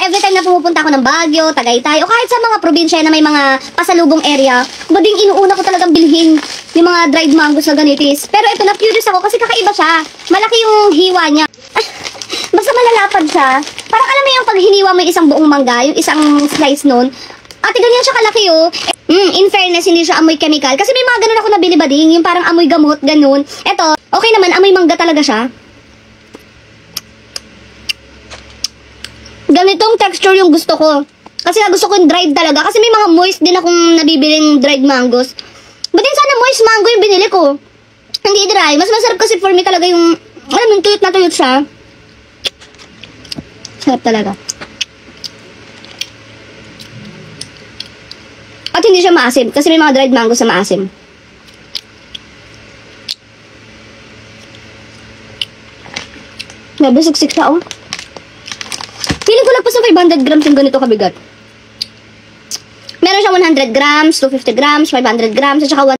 every time na pumupunta ako ng Baguio, Tagaytay, o kahit sa mga probinsya na may mga pasalubong area, bading inuuna ko talagang bilhin yung mga dried mangoes na ganitis. Pero ito, na-curious ako kasi kakaiba siya. Malaki yung hiwa niya. Basta malalapad siya. Parang alam mo yung pag hiniwa mo yung isang buong mangga, yung isang slice nun. Ate, ganyan siya kalaki oh. In fairness, hindi siya amoy chemical. Kasi may mga ganun ako nabili bading, yung parang amoy gamot, ganun. Ito, okay naman, amoy mangga talaga siya. Ganitong texture yung gusto ko. Kasi gusto ko yung dried talaga. Kasi may mga moist din akong nabibiling dried mangoes. But din sana moist mango yung binili ko. Hindi dry. Mas masarap kasi for me talaga yung, alam mo, tuyot na tuyot siya. Sarap talaga. At hindi siya maasim. Kasi may mga dried mangoes na maasim. Grabe, siksik siya oh. Feeling ko lang pa sa 500 grams yung ganito kabigat. Meron siya 100 grams, 250 grams, 500 grams, at saka